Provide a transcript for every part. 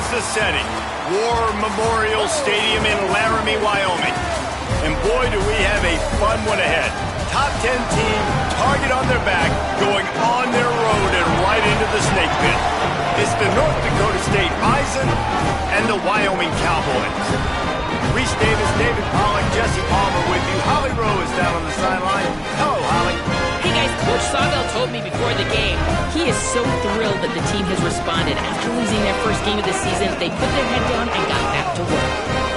the setting. War Memorial Stadium in Laramie, Wyoming. And boy, do we have a fun one ahead. Top 10 team, target on their back, going on their road and right into the snake pit. It's the North Dakota State Bison and the Wyoming Cowboys. Reese Davis, David Pollock, Jesse Palmer with you. Holly Rowe is down on the sideline. Hello, Holly. Hey guys, Coach Sawbell told me before the game he is so thrilled that the team has responded. After losing their first game of the season, they put their head down and got back to work.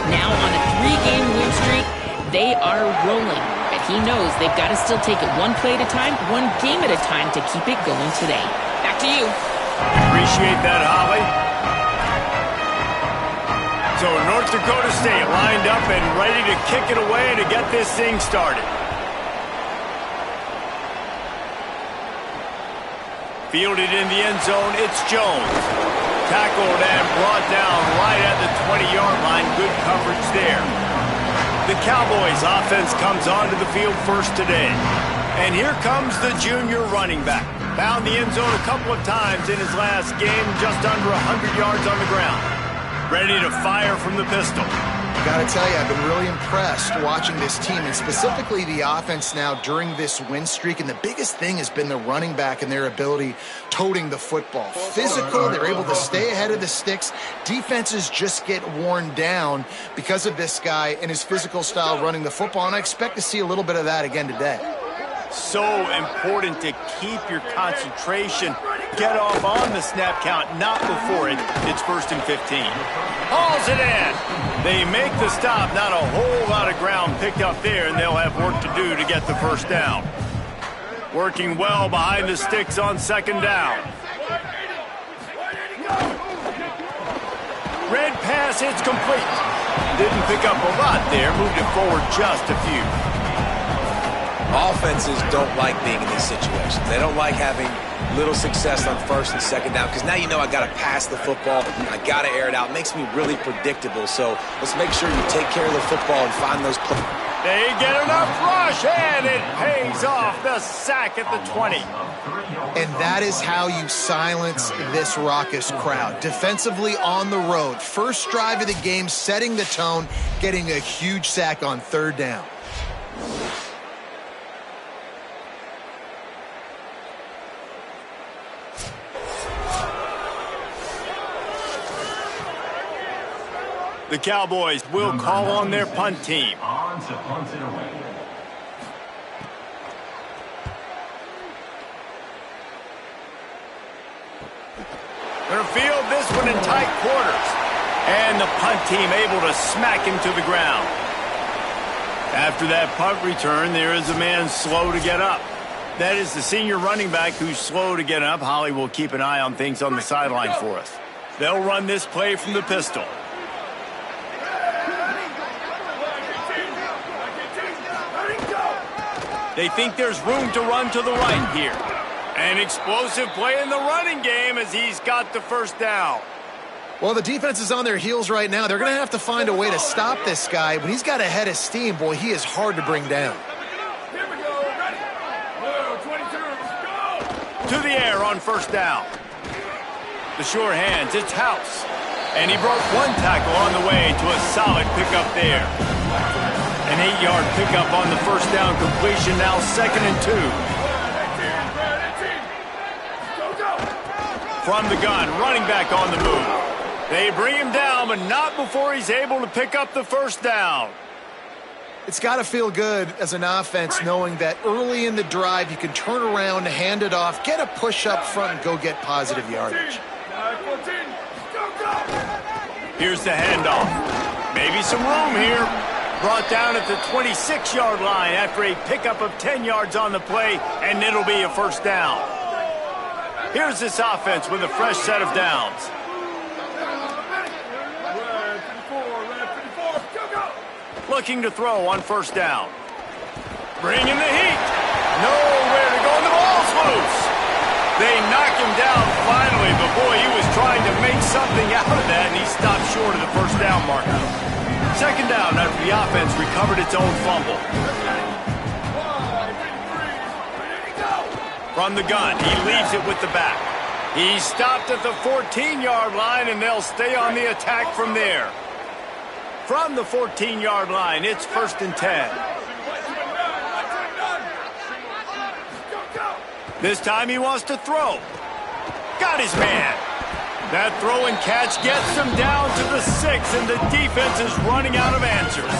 Now on a 3-game win streak, they are rolling. And he knows they've got to still take it one play at a time, one game at a time to keep it going today. Back to you. Appreciate that, Holly. So North Dakota State lined up and ready to kick it away to get this thing started. Fielded in the end zone, it's Jones. Tackled and brought down right at the 20-yard line. Good coverage there. The Cowboys offense comes onto the field first today. And here comes the junior running back. Found the end zone a couple of times in his last game, just under 100 yards on the ground. Ready to fire from the pistol. I gotta tell you, I've been really impressed watching this team, and specifically the offense now during this win streak. And the biggest thing has been the running back and their ability toting the football. Physical, they're able to stay ahead of the sticks. Defenses just get worn down because of this guy and his physical style running the football, and I expect to see a little bit of that again today. So important to keep your concentration. Get off on the snap count, not before it. It's 1st and 15. Hauls it in. They make the stop. Not a whole lot of ground picked up there, and they'll have work to do to get the first down. Working well behind the sticks on 2nd down. Red pass, it's complete. Didn't pick up a lot there. Moved it forward just a few. Offenses don't like being in these situations. They don't like having little success on 1st and 2nd down, because now you know I got to pass the football. I got to air it out. It makes me really predictable. So let's make sure you take care of the football and find those plays. They get enough rush, and it pays off. The sack at the 20. And that is how you silence this raucous crowd. Defensively on the road. First drive of the game, setting the tone, getting a huge sack on 3rd down. The Cowboys will call on their punt team. They'll field this one in tight quarters. And the punt team able to smack him to the ground. After that punt return, there is a man slow to get up. That is the senior running back who's slow to get up. Holly will keep an eye on things on the sideline for us. They'll run this play from the pistol. They think there's room to run to the right here. An explosive play in the running game as he's got the first down. Well, the defense is on their heels right now. They're going to have to find a way to stop this guy. When he's got a head of steam, boy, he is hard to bring down. Here we go. Ready? Blue, 22, go! To the air on 1st down. The sure hands, it's House. And he broke one tackle on the way to a solid pickup there. An 8-yard pickup on the 1st down completion, now 2nd and 2. From the gun, running back on the move. They bring him down, but not before he's able to pick up the 1st down. It's got to feel good as an offense knowing that early in the drive you can turn around, hand it off, get a push up front, and go get positive yardage. Here's the handoff. Maybe some room here. Brought down at the 26-yard line after a pickup of 10 yards on the play, and it'll be a 1st down. Here's this offense with a fresh set of downs. Looking to throw on 1st down. Bringing the heat. Nowhere to go, and the ball's loose. They knock him down finally, but boy, he was trying to make something out of that, and he stopped short of the 1st down marker. 2nd down after the offense recovered its own fumble. From the gun, he leaves it with the back. He's stopped at the 14-yard line, and they'll stay on the attack from there. From the 14-yard line, it's 1st and 10. This time he wants to throw. Got his man. That throw and catch gets him down to the 6, and the defense is running out of answers.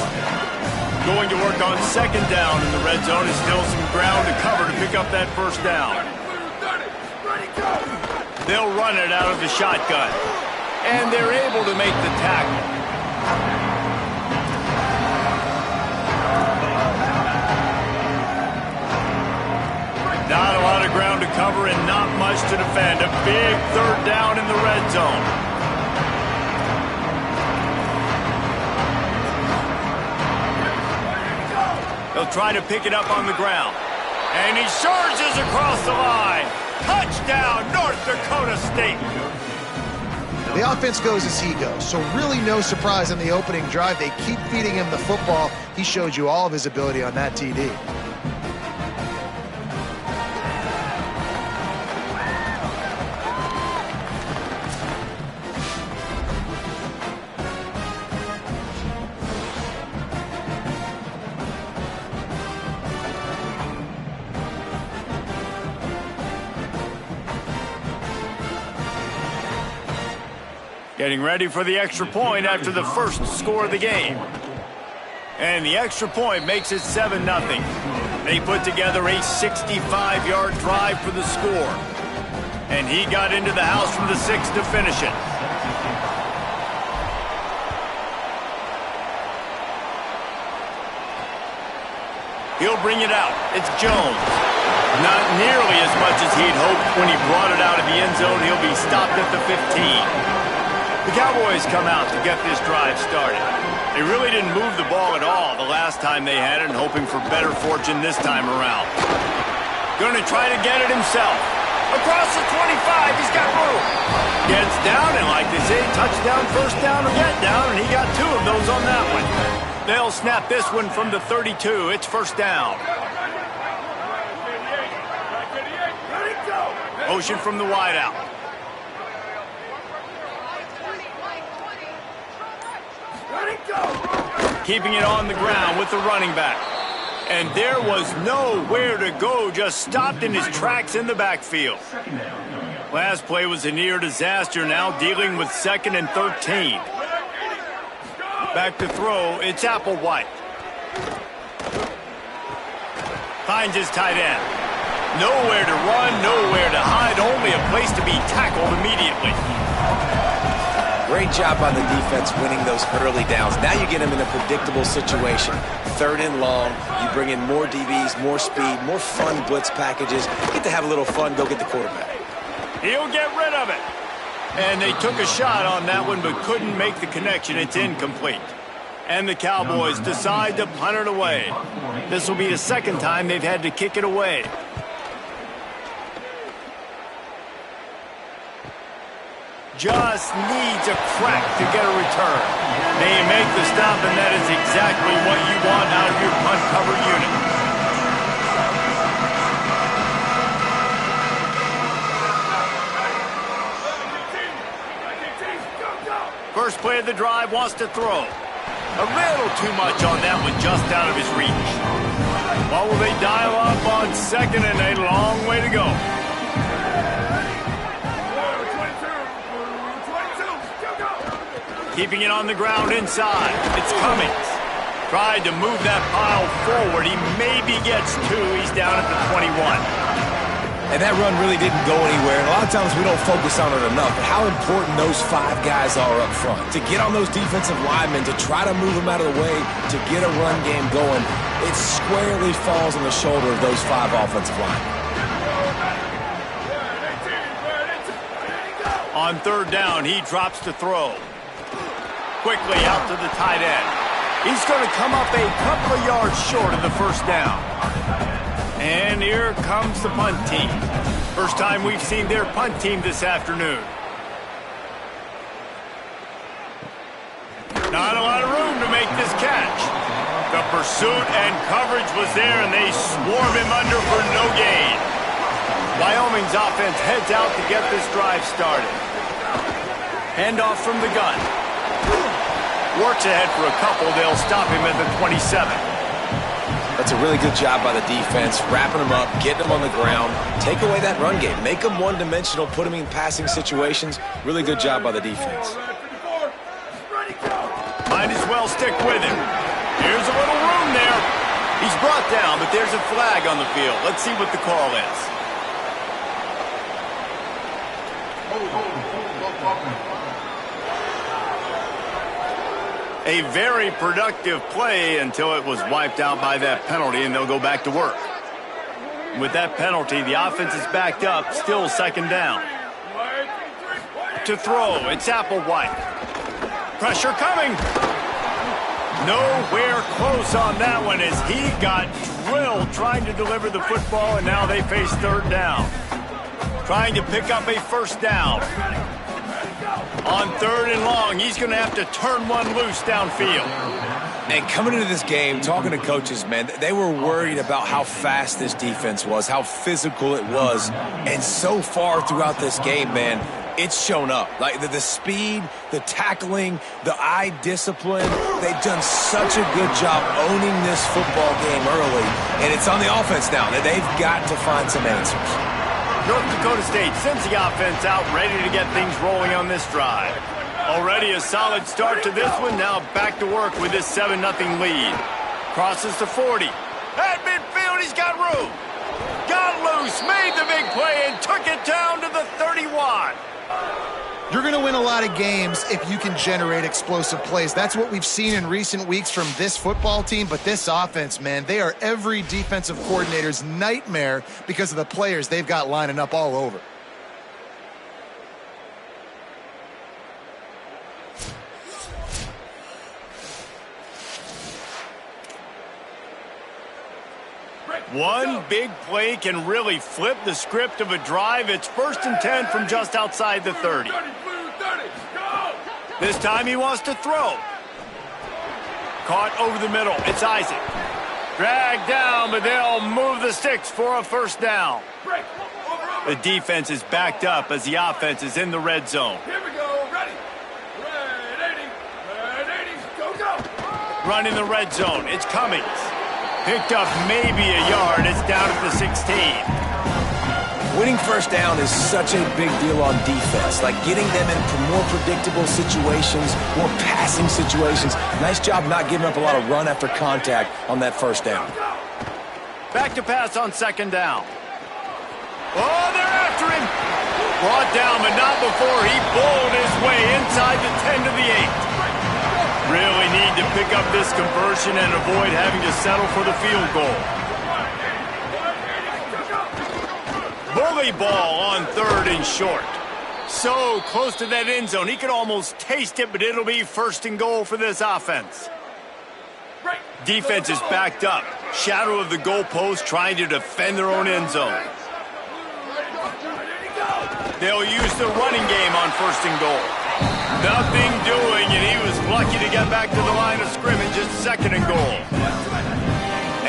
Going to work on 2nd down in the red zone. Is still some ground to cover to pick up that 1st down. They'll run it out of the shotgun, and they're able to make the tackle. Not a lot of ground to cover and not much to defend. A big 3rd down in the red zone. They'll try to pick it up on the ground. And he surges across the line. Touchdown, North Dakota State. The offense goes as he goes, so really no surprise on the opening drive. They keep feeding him the football. He showed you all of his ability on that TD. Getting ready for the extra point after the first score of the game. And the extra point makes it 7-0. They put together a 65-yard drive for the score. And he got into the house from the 6 to finish it. He'll bring it out. It's Jones. Not nearly as much as he'd hoped when he brought it out of the end zone. He'll be stopped at the 15. The Cowboys come out to get this drive started. They really didn't move the ball at all the last time they had it, and hoping for better fortune this time around. Going to try to get it himself. Across the 25, he's got room. Gets down, and like they say, touchdown, 1st down, or get down, and he got 2 of those on that one. They'll snap this one from the 32. It's 1st down. Motion from the wideout. Keeping it on the ground with the running back. And there was nowhere to go, just stopped in his tracks in the backfield. Last play was a near disaster, now dealing with 2nd and 13. Back to throw, it's Applewhite. Finds his tight end. Nowhere to run, nowhere to hide, only a place to be tackled immediately. Great job on the defense winning those early downs. Now you get them in a predictable situation. 3rd and long, you bring in more DBs, more speed, more fun blitz packages. You get to have a little fun, go get the quarterback. He'll get rid of it. And they took a shot on that one but couldn't make the connection. It's incomplete. And the Cowboys decide to punt it away. This will be the 2nd time they've had to kick it away. Just needs a crack to get a return. They make the stop, and that is exactly what you want out of your punt cover unit. First play of the drive, wants to throw. A little too much on that one, just out of his reach. What will they dial up on 2nd and a long way to go? Keeping it on the ground inside. It's Cummings. Tried to move that pile forward. He maybe gets 2. He's down at the 21. And that run really didn't go anywhere. And a lot of times we don't focus on it enough. But how important those 5 guys are up front. To get on those defensive linemen, to try to move them out of the way, to get a run game going, it squarely falls on the shoulder of those 5 offensive linemen. On 3rd down, he drops to throw. Quickly out to the tight end. He's going to come up a couple of yards short of the 1st down. And here comes the punt team. First time we've seen their punt team this afternoon. Not a lot of room to make this catch. The pursuit and coverage was there, and they swarm him under for no gain. Wyoming's offense heads out to get this drive started. Handoff from the gun. Works ahead for a couple. They'll stop him at the 27. That's a really good job by the defense, wrapping them up, getting them on the ground. Take away that run game. Make them one-dimensional, put them in passing situations. Really good job by the defense. Might as well stick with him. Here's a little room there. He's brought down, but there's a flag on the field. Let's see what the call is. A very productive play until it was wiped out by that penalty, and they'll go back to work. With that penalty, the offense is backed up, still second down. To throw, it's Applewhite. Pressure coming. Nowhere close on that one as he got drilled trying to deliver the football, and now they face third down. Trying to pick up a first down. On third and long, he's going to have to turn one loose downfield. And coming into this game, talking to coaches, man, they were worried about how fast this defense was, how physical it was. And so far throughout this game, man, it's shown up. Like the speed, the tackling, the eye discipline. They've done such a good job owning this football game early. And it's on the offense now. They've got to find some answers. North Dakota State sends the offense out, ready to get things rolling on this drive. Already a solid start to this one. Now back to work with this 7-0 lead. Crosses to 40. At midfield, he's got room. Got loose, made the big play, and took it down to the 31. You're going to win a lot of games if you can generate explosive plays. That's what we've seen in recent weeks from this football team. But this offense, man, they are every defensive coordinator's nightmare because of the players they've got lining up all over. One big play can really flip the script of a drive. It's 1st and 10 from just outside the 30. This time he wants to throw. Caught over the middle. It's Isaac. Dragged down, but they'll move the sticks for a first down. The defense is backed up as the offense is in the red zone. Here we go. Ready. Ready. Go. Running the red zone. It's Cummings. Picked up maybe a yard. It's down at the 16. Winning first down is such a big deal on defense. Like getting them into more predictable situations, more passing situations. Nice job not giving up a lot of run after contact on that first down. Back to pass on second down. Oh, they're after him. Brought down, but not before he bowled his way inside the 10 to the 8. Really need to pick up this conversion and avoid having to settle for the field goal. Bully ball on third and short. So close to that end zone. He could almost taste it, but it'll be 1st and goal for this offense. Defense is backed up. Shadow of the goalpost trying to defend their own end zone. They'll use the running game on 1st and goal. Nothing doing, and he was lucky to get back to the line of scrimmage at 2nd and goal.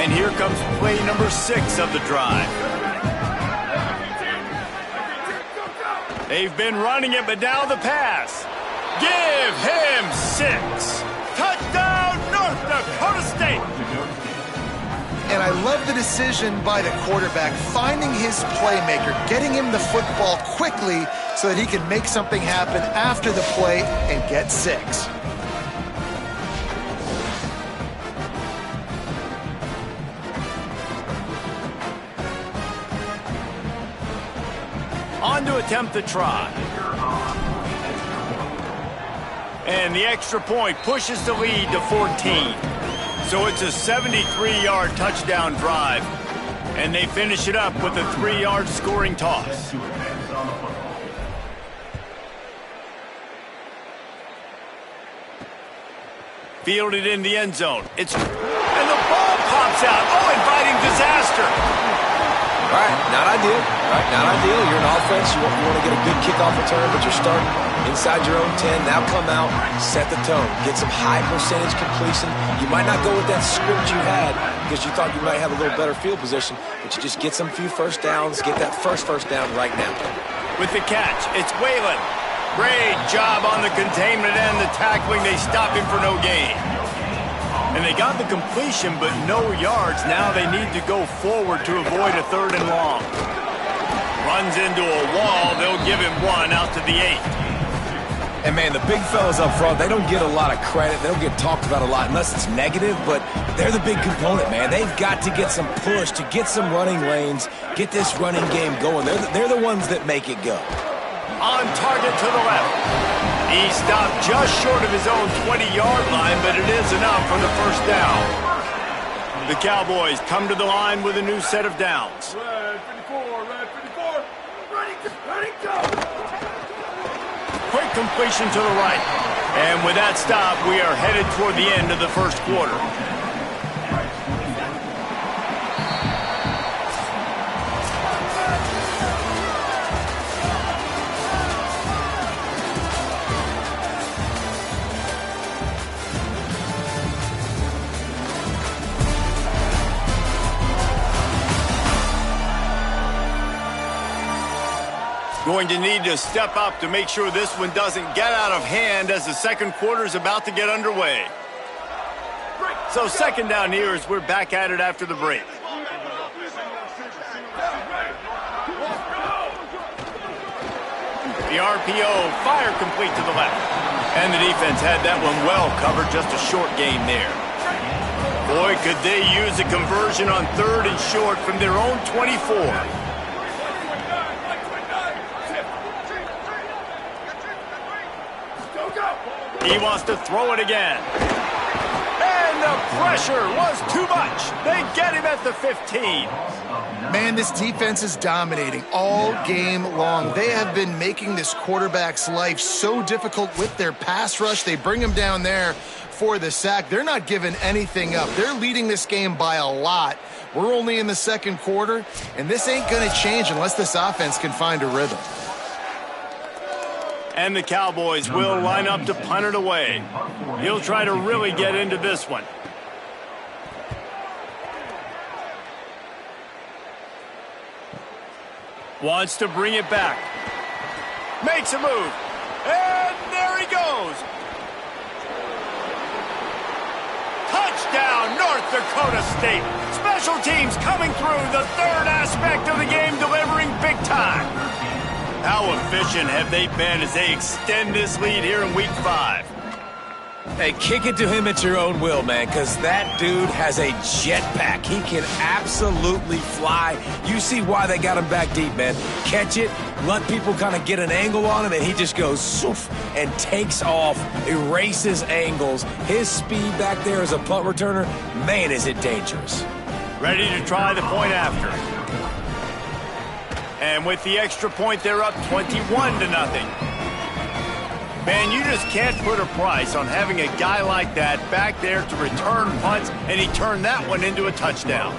And here comes play number 6 of the drive. They've been running it, but now the pass. Give him 6. Touchdown, North Dakota State. And I love the decision by the quarterback, finding his playmaker, getting him the football quickly so that he can make something happen after the play and get 6. On to attempt the try. And the extra point pushes the lead to 14. So it's a 73-yard touchdown drive. And they finish it up with a 3-yard scoring toss. Fielded in the end zone. And the ball pops out. Oh, inviting disaster. All right, not ideal. Not ideal. You're an offense. You want to get a good kickoff return, but you're starting inside your own 10. Now come out, set the tone, get some high percentage completion. You might not go with that script you had, because you thought you might have a little better field position, but you just get some few first downs, get that first down right now. With the catch, it's Whalen. Great job on the containment and the tackling. They stop him for no gain. And they got the completion, but no yards. Now they need to go forward to avoid a 3rd and long. Runs into a wall. They'll give him 1 out to the 8. And, man, the big fellas up front, they don't get a lot of credit. They don't get talked about a lot unless it's negative, but they're the big component, man. They've got to get some push to get some running lanes, get this running game going. They're the ones that make it go. On target to the left. He stopped just short of his own 20-yard line, but it is enough for the first down. The Cowboys come to the line with a new set of downs. Red 54, red 54. Ready, go. Quick completion to the right. And with that stop, we are headed toward the end of the first quarter. Going to need to step up to make sure this one doesn't get out of hand as the second quarter is about to get underway. So second down here as we're back at it after the break. The RPO, fire complete to the left. And the defense had that one well covered, just a short gain there. Boy, could they use a conversion on 3rd and short from their own 24. He wants to throw it again. And the pressure was too much. They get him at the 15. Man, this defense is dominating all game long. They have been making this quarterback's life so difficult with their pass rush. They bring him down there for the sack. They're not giving anything up. They're leading this game by a lot. We're only in the second quarter, and this ain't going to change unless this offense can find a rhythm. And the Cowboys will line up to punt it away. He'll try to really get into this one. Wants to bring it back. Makes a move. And there he goes. Touchdown, North Dakota State. Special teams coming through, the 3rd aspect of the game, delivering big time. How efficient have they been as they extend this lead here in Week 5? Hey, kick it to him at your own will, man, because that dude has a jetpack. He can absolutely fly. You see why they got him back deep, man. Catch it, let people kind of get an angle on him, and he just goes soof and takes off, erases angles. His speed back there as a punt returner, man, is it dangerous. Ready to try the point after. And with the extra point, they're up 21-0. Man, you just can't put a price on having a guy like that back there to return punts, and he turned that one into a touchdown.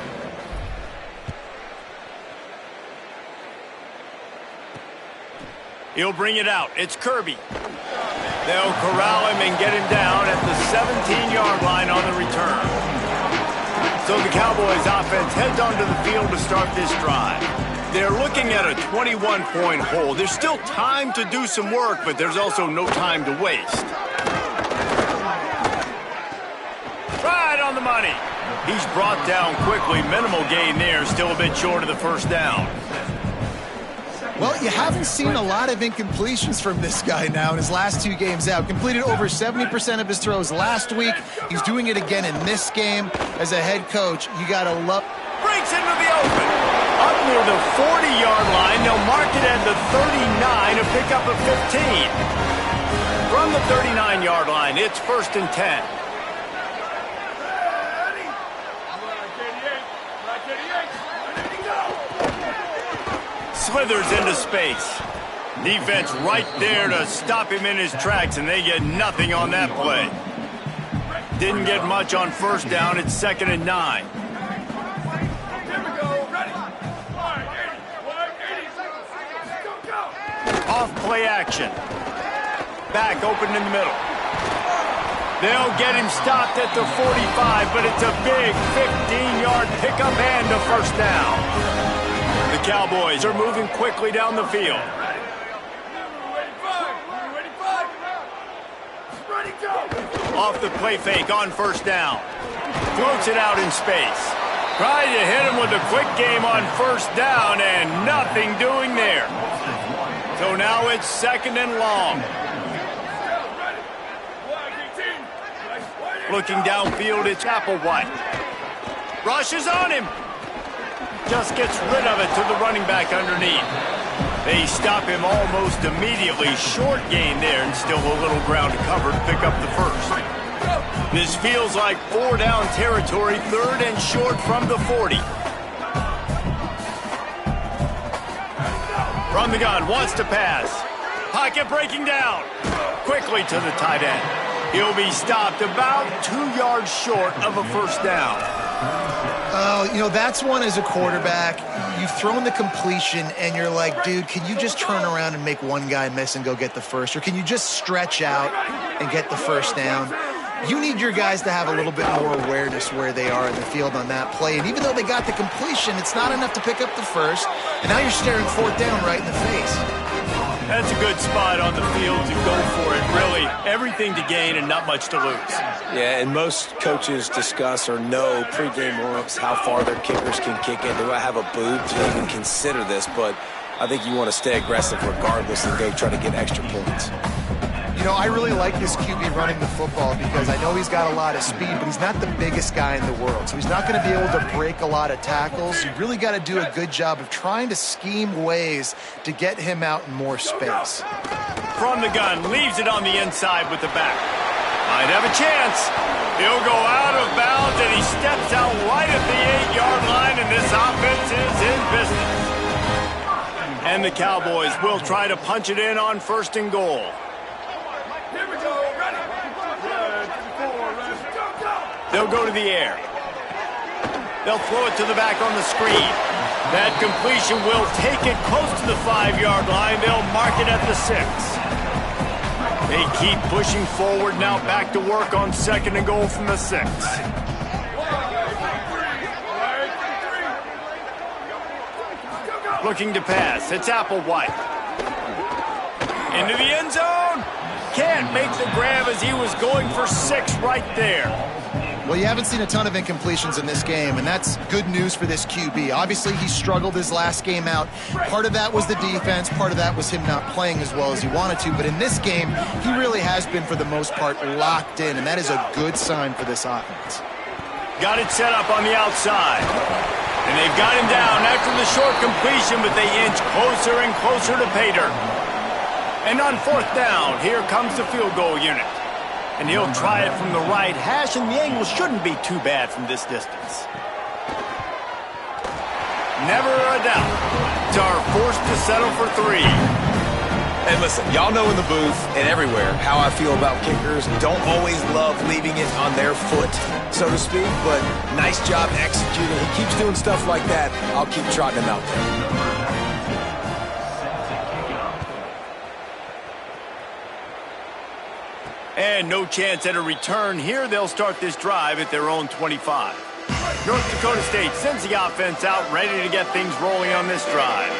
He'll bring it out. It's Kirby. They'll corral him and get him down at the 17-yard line on the return. So the Cowboys offense heads onto the field to start this drive. They're looking at a 21-point hole. There's still time to do some work, but there's also no time to waste. Right on the money. He's brought down quickly. Minimal gain there. Still a bit short of the first down. Well, you haven't seen a lot of incompletions from this guy now in his last 2 games out. Completed over 70% of his throws last week. He's doing it again in this game. As a head coach, you got to love... Breaks into the open. Up near the 40-yard line, they'll mark it at the 39 to pick up a 15. From the 39-yard line, it's 1st and 10. Slithers into space. Defense right there to stop him in his tracks, and they get nothing on that play. Didn't get much on first down. It's 2nd and 9. Off play action. Back open in the middle. They'll get him stopped at the 45, but it's a big 15-yard pickup and a first down. The Cowboys are moving quickly down the field. Off the play fake on first down. Floats it out in space. Trying to hit him with a quick game on first down and nothing doing there. So now it's second and long. Looking downfield, it's Applewhite. Rushes on him. Just gets rid of it to the running back underneath. They stop him almost immediately. Short gain there and still a little ground to cover to pick up the first. This feels like 4-down territory, third and short from the 40. From the gun, wants to pass. Pocket breaking down. Quickly to the tight end. He'll be stopped about 2 yards short of a first down. Oh, you know, that's one as a quarterback. You've thrown the completion, and you're like, dude, can you just turn around and make one guy miss and go get the first? Or can you just stretch out and get the first down? You need your guys to have a little bit more awareness where they are in the field on that play. And even though they got the completion, it's not enough to pick up the first. And now you're staring fourth down right in the face. That's a good spot on the field to go for it, really. Everything to gain and not much to lose. Yeah, and most coaches discuss or know pregame warm-ups how far their kickers can kick it. Do I have a booth to even consider this? But I think you want to stay aggressive regardless and go try to get extra points. You know, I really like this QB running the football because I know he's got a lot of speed, but he's not the biggest guy in the world. So he's not going to be able to break a lot of tackles. You really got to do a good job of trying to scheme ways to get him out in more space. From the gun, leaves it on the inside with the back. Might have a chance. He'll go out of bounds, and he steps out right at the 8-yard line, and this offense is in business. And the Cowboys will try to punch it in on first and goal. Here we go, ready. They'll go to the air. They'll throw it to the back on the screen. That completion will take it close to the 5-yard line. They'll mark it at the 6. They keep pushing forward now, back to work on second and goal from the 6. Looking to pass. It's Applewhite. Into the end zone. Can't make the grab as he was going for 6 right there. Well, you haven't seen a ton of incompletions in this game, and that's good news for this QB. Obviously, he struggled his last game out. Part of that was the defense. Part of that was him not playing as well as he wanted to. But in this game, he really has been, for the most part, locked in, and that is a good sign for this offense. Got it set up on the outside. And they've got him down after the short completion, but they inch closer and closer to pay dirt. And on fourth down, here comes the field goal unit. And he'll try it from the right hash, and the angle shouldn't be too bad from this distance. Never a doubt. Are forced to settle for 3. And listen, y'all know in the booth and everywhere how I feel about kickers. Don't always love leaving it on their foot, so to speak, but nice job executing. He keeps doing stuff like that. I'll keep trotting him out there. And no chance at a return here. They'll start this drive at their own 25. North Dakota State sends the offense out, ready to get things rolling on this drive.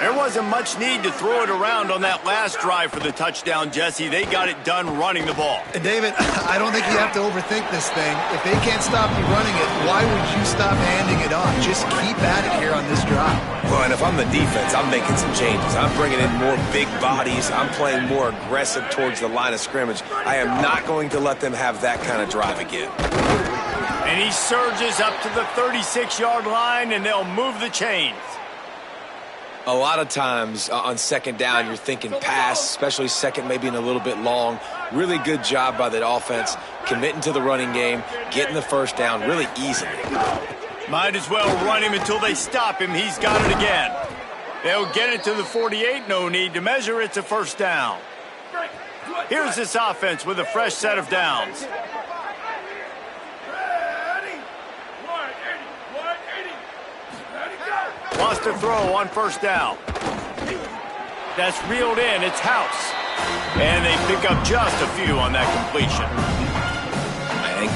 There wasn't much need to throw it around on that last drive for the touchdown, Jesse. They got it done running the ball. And David, I don't think you have to overthink this thing. If they can't stop you running it, why would you stop handing it off? Just keep at it here on this drive. Well, and if I'm the defense, I'm making some changes. I'm bringing in more big bodies. I'm playing more aggressive towards the line of scrimmage. I am not going to let them have that kind of drive again. And he surges up to the 36-yard line, and they'll move the chains. A lot of times on second down, you're thinking pass, especially second maybe in a little bit long. Really good job by the offense, committing to the running game, getting the first down really easily. Might as well run him until they stop him. He's got it again. They'll get it to the 48. No need to measure. It's a first down. Here's this offense with a fresh set of downs. Wants to throw on first down. That's reeled in. It's House. And they pick up just a few on that completion.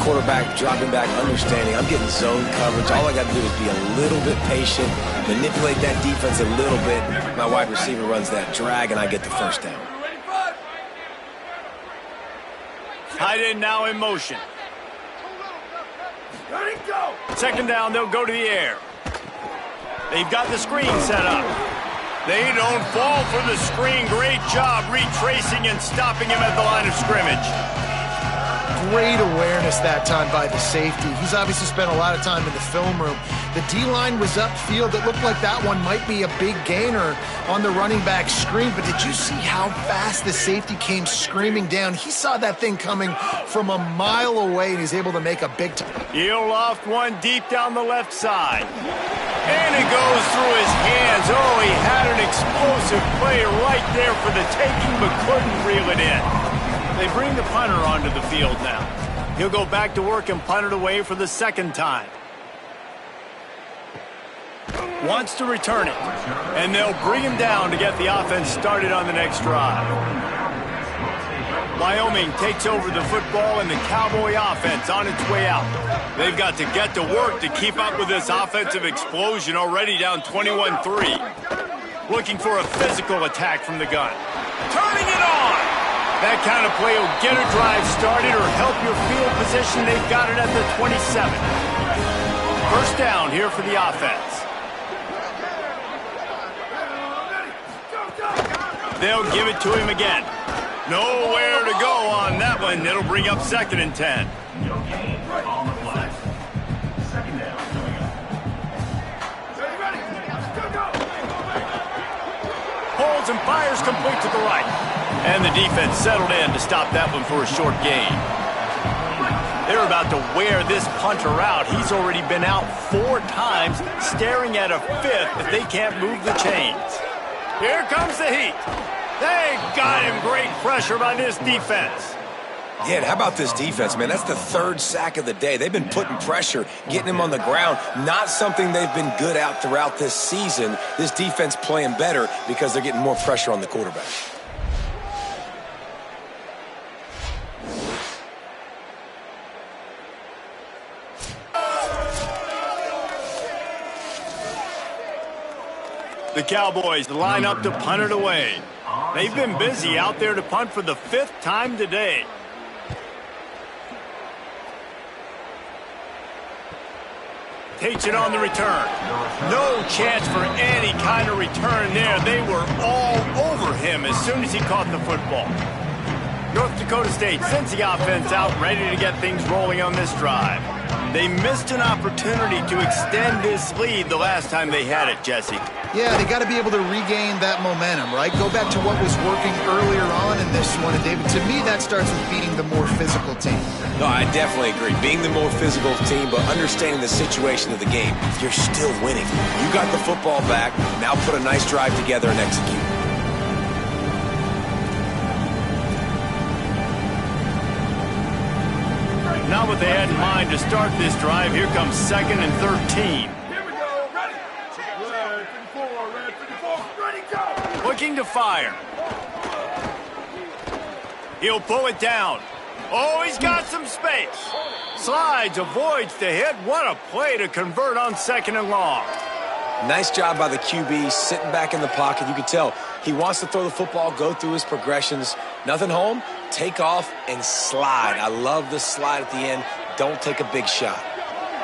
quarterback dropping back, understanding I'm getting zone coverage. All I got to do is be a little bit patient, manipulate that defense a little bit. My wide receiver runs that drag, and I get the first down. Tight end now in motion. Second down, they'll go to the air. They've got the screen set up. They don't fall for the screen. Great job retracing and stopping him at the line of scrimmage. Great awareness that time by the safety. He's obviously spent a lot of time in the film room. The D-line was upfield. It looked like that one might be a big gainer on the running back screen, but did you see how fast the safety came screaming down? He saw that thing coming from a mile away, and he's able to make a big time. He'll loft one deep down the left side. And it goes through his hands. Oh, he had an explosive play right there for the taking, but couldn't reel it in. They bring the punter onto the field now. He'll go back to work and punt it away for the second time. Wants to return it. And they'll bring him down to get the offense started on the next drive. Wyoming takes over the football and the Cowboy offense on its way out. They've got to get to work to keep up with this offensive explosion, already down 21-3. Looking for a physical attack from the gun. Turning it on! That kind of play will get a drive started or help your field position. They've got it at the 27. First down here for the offense. They'll give it to him again. Nowhere to go on that one. It'll bring up 2nd and 10. Holds and fires complete to the right. And the defense settled in to stop that one for a short gain. They're about to wear this punter out. He's already been out 4 times, staring at a 5th if they can't move the chains. Here comes the heat. They got him. Great pressure by this defense. Yeah, and how about this defense, man? That's the 3rd sack of the day. They've been putting pressure, getting him on the ground. Not something they've been good at throughout this season. This defense playing better because they're getting more pressure on the quarterback. The Cowboys line up to punt it away. They've been busy out there to punt for the 5th time today. Takes it on the return. No chance for any kind of return there. They were all over him as soon as he caught the football. North Dakota State sends the offense out ready to get things rolling on this drive. They missed an opportunity to extend this lead the last time they had it, Jesse. Yeah, they got to be able to regain that momentum, right? Go back to what was working earlier on in this one. And David, to me, that starts with beating the more physical team. No, I definitely agree. Being the more physical team, but understanding the situation of the game. You're still winning. You got the football back. Now put a nice drive together and execute. Not what they had in mind to start this drive. Here comes 2nd and 13. Here we go. Ready. Red 54. Ready, go. Looking to fire. He'll pull it down. Oh, he's got some space. Slides, avoids the hit. What a play to convert on 2nd and long. Nice job by the QB, sitting back in the pocket. You can tell he wants to throw the football, go through his progressions. Nothing home, take off, and slide. I love the slide at the end. Don't take a big shot.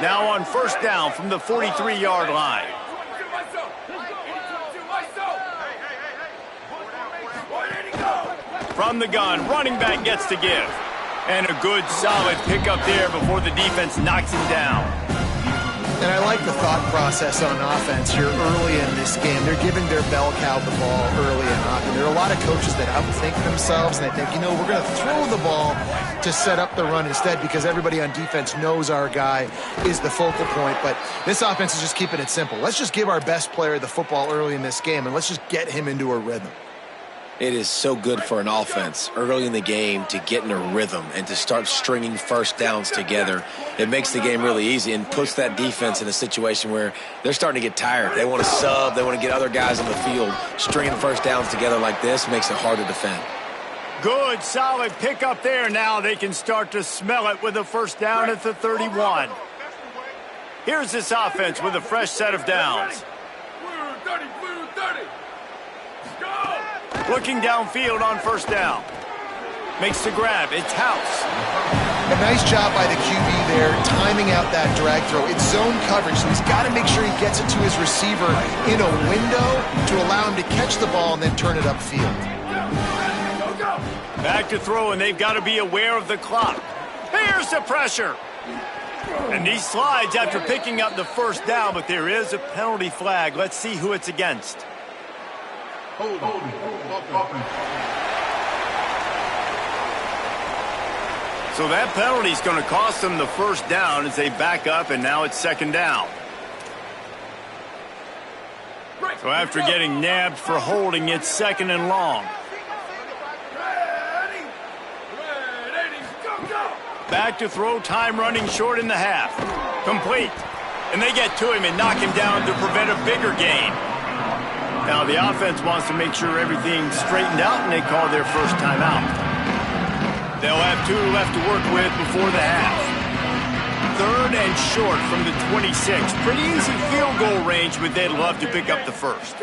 Now on first down from the 43-yard line. From the gun, running back gets to give. And a good, solid pickup there before the defense knocks him down. And I like the thought process on offense here early in this game. They're giving their bell cow the ball early and often. There are a lot of coaches that outthink themselves, and they think, you know, we're going to throw the ball to set up the run instead because everybody on defense knows our guy is the focal point. But this offense is just keeping it simple. Let's just give our best player the football early in this game, and let's just get him into a rhythm. It is so good for an offense early in the game to get in a rhythm and to start stringing first downs together. It makes the game really easy and puts that defense in a situation where they're starting to get tired. They want to sub. They want to get other guys on the field. Stringing first downs together like this makes it hard to defend. Good, solid pickup there. Now they can start to smell it with a first down at the 31. Here's this offense with a fresh set of downs. Looking downfield on first down. Makes the grab. It's House. A nice job by the QB there, timing out that drag throw. It's zone coverage, so he's got to make sure he gets it to his receiver in a window to allow him to catch the ball and then turn it upfield. Back to throw, and they've got to be aware of the clock. Here's the pressure. And he slides after picking up the first down, but there is a penalty flag. Let's see who it's against. So that penalty is going to cost them the first down as they back up, and now it's second down. So after getting nabbed for holding, it's second and long. Back to throw, time running short in the half. Complete. And they get to him and knock him down to prevent a bigger gain. Now the offense wants to make sure everything's straightened out, and they call their first timeout. They'll have 2 left to work with before the half. Third and short from the 26. Pretty easy field goal range, but they'd love to pick up the first.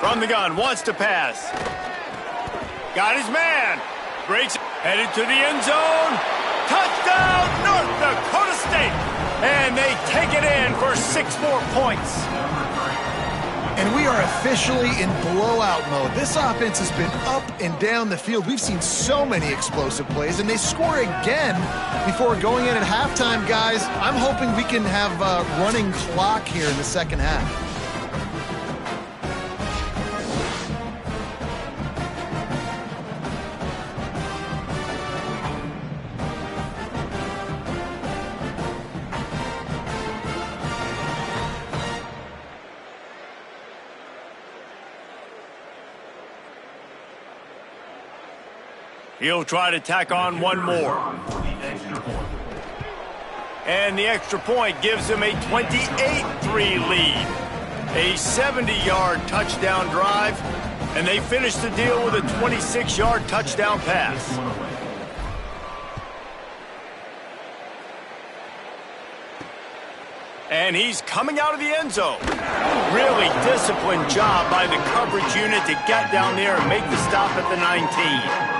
From the gun, wants to pass. Got his man. Breaks, headed to the end zone. Touchdown, North Dakota State. And they take it in for 6 more points. And we are officially in blowout mode. This offense has been up and down the field. We've seen so many explosive plays, and they score again before going in at halftime, guys. I'm hoping we can have a running clock here in the second half. He'll try to tack on one more. And the extra point gives him a 28-3 lead. A 70-yard touchdown drive, and they finish the deal with a 26-yard touchdown pass. And he's coming out of the end zone. Really disciplined job by the coverage unit to get down there and make the stop at the 19.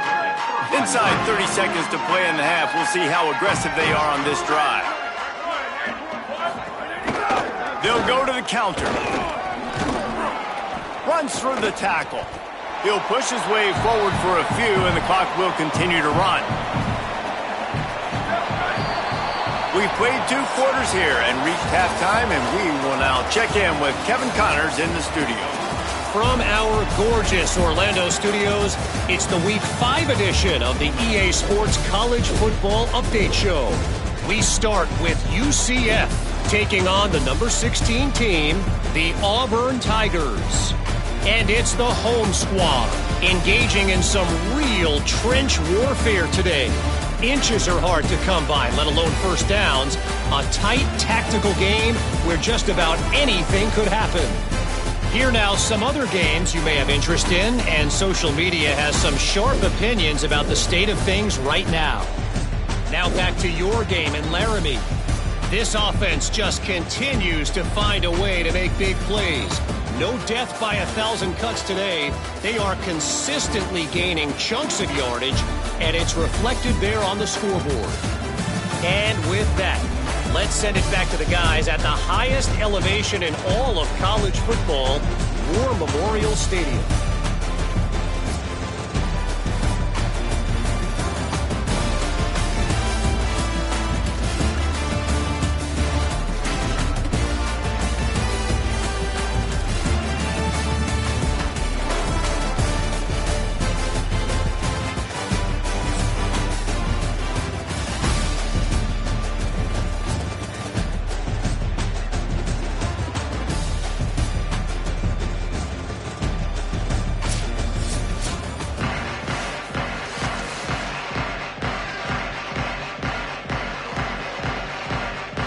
Inside 30 seconds to play in the half. We'll see how aggressive they are on this drive. They'll go to the counter. Runs through the tackle. He'll push his way forward for a few, and the clock will continue to run. We've played 2 quarters here and reached halftime, and we will now check in with Kevin Connors in the studio. From our gorgeous Orlando studios, it's the Week 5 edition of the EA Sports College Football Update Show. We start with UCF taking on the number 16 team, the Auburn Tigers. And it's the home squad engaging in some real trench warfare today. Inches are hard to come by, let alone first downs. A tight tactical game where just about anything could happen. Here now some other games you may have interest in, and social media has some sharp opinions about the state of things right now. Now back to your game in Laramie. This offense just continues to find a way to make big plays. No death by 1,000 cuts today. They are consistently gaining chunks of yardage, and it's reflected there on the scoreboard. And with that, let's send it back to the guys at the highest elevation in all of college football, War Memorial Stadium.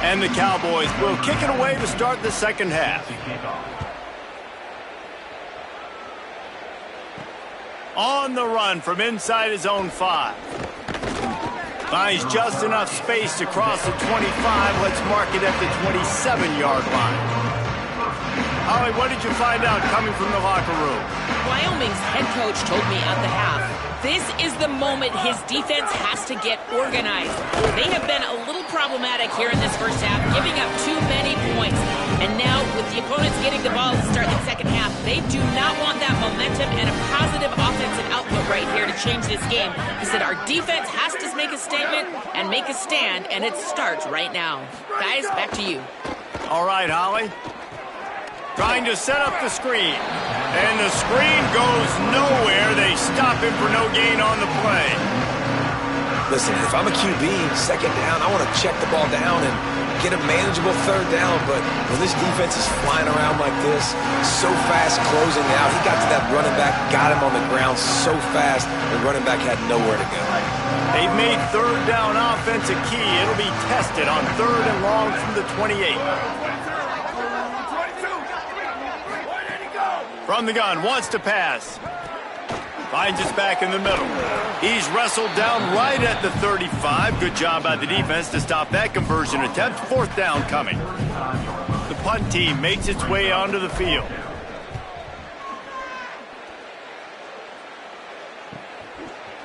And the Cowboys will kick it away to start the second half. On the run from inside his own 5. Finds just enough space to cross the 25. Let's mark it at the 27-yard line. Holly, what did you find out coming from the locker room? Wyoming's head coach told me at the half, this is the moment his defense has to get organized. They have been a little problematic here in this first half, giving up too many points. And now, with the opponents getting the ball to start the second half, they do not want that momentum and a positive offensive output right here to change this game. He said our defense has to make a statement and make a stand, and it starts right now. Guys, back to you. All right, Holly. Trying to set up the screen. And the screen goes nowhere. They stop him for no gain on the play. Listen, if I'm a QB, second down, I want to check the ball down and get a manageable third down. But when this defense is flying around like this, so fast closing out, he got to that running back, got him on the ground so fast, the running back had nowhere to go. They've made third down offense a key. It'll be tested on 3rd and long from the 28. From the gun, wants to pass. Finds his back in the middle. He's wrestled down right at the 35. Good job by the defense to stop that conversion attempt. 4th down coming. The punt team makes its way onto the field.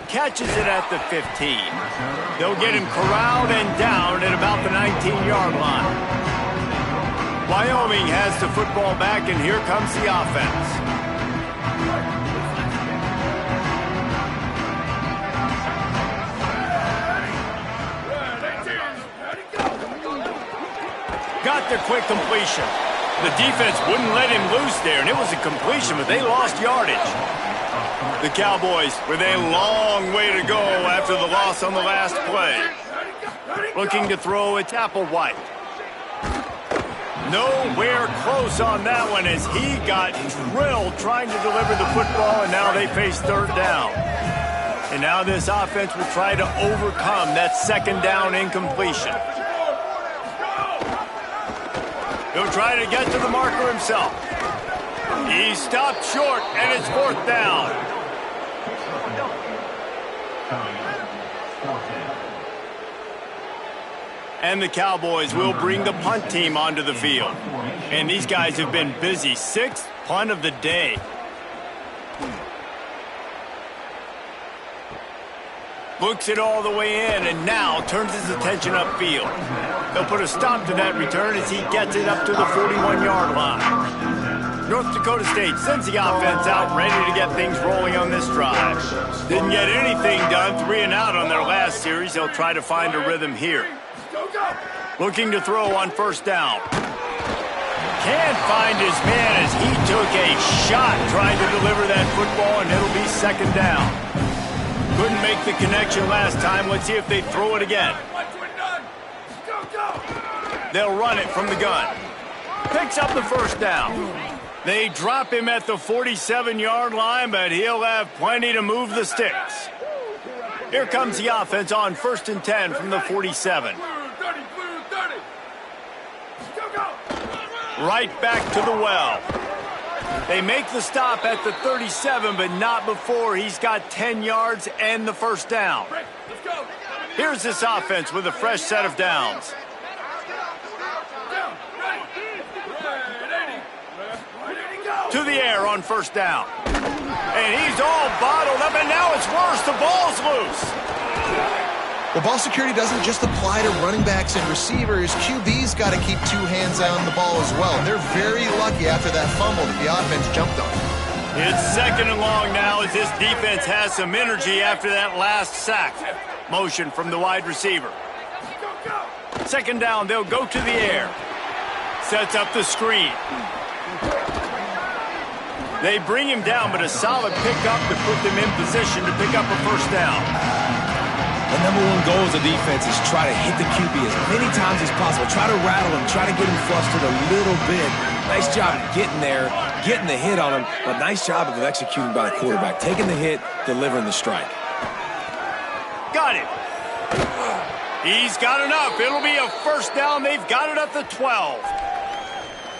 Catches it at the 15. They'll get him corralled and down at about the 19-yard line. Wyoming has the football back, and here comes the offense. Got the quick completion. The defense wouldn't let him loose there, and it was a completion, but they lost yardage. The Cowboys with a long way to go after the loss on the last play. Looking to throw, it's Applewhite. Nowhere close on that one as he got drilled trying to deliver the football, and now they face 3rd down. And now this offense will try to overcome that 2nd down incompletion. He'll try to get to the marker himself. He stopped short, and it's 4th down. And the Cowboys will bring the punt team onto the field. And these guys have been busy. 6th punt of the day. Looks it all the way in and now turns his attention upfield. They'll put a stop to that return as he gets it up to the 41-yard line. North Dakota State sends the offense out ready to get things rolling on this drive. Didn't get anything done, 3 and out on their last series. They'll try to find a rhythm here. Looking to throw on 1st down. Can't find his man as he took a shot trying to deliver that football, and it'll be 2nd down. Couldn't make the connection last time. Let's see if they throw it again. They'll run it from the gun. Picks up the 1st down. They drop him at the 47-yard line, but he'll have plenty to move the sticks. Here comes the offense on 1st and 10 from the 47. Right back to the well. They make the stop at the 37, but not before he's got 10 yards and the 1st down. Here's this offense with a fresh set of downs. To the air on 1st down. And he's all bottled up, and now it's worse. The ball's loose. Well, ball security doesn't just apply to running backs and receivers. QB's got to keep 2 hands on the ball as well. They're very lucky after that fumble that the offense jumped on. It's 2nd and long now as this defense has some energy after that last sack. Motion from the wide receiver. 2nd down, they'll go to the air. Sets up the screen. They bring him down, but a solid pickup to put them in position to pick up a 1st down. The #1 goal as a defense is try to hit the QB as many times as possible. Try to rattle him, try to get him flustered a little bit. Nice job getting there, getting the hit on him, but nice job of executing by the quarterback. Taking the hit, delivering the strike. Got it. He's got enough. It'll be a 1st down. They've got it at the 12.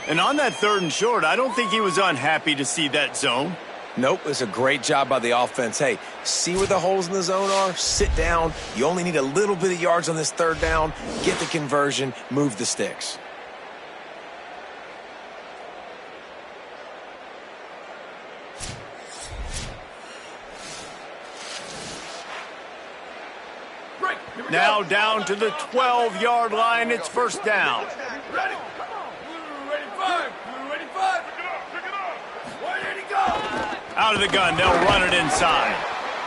And on that 3rd and short, I don't think he was unhappy to see that zone. Nope, it's a great job by the offense. Hey, see where the holes in the zone are? Sit down. You only need a little bit of yards on this third down. Get the conversion. Move the sticks. Now down to the 12-yard line. It's first down. Ready? Ready, five. Ready, five. Pick it up. Why did he go? Out of the gun, they'll run it inside.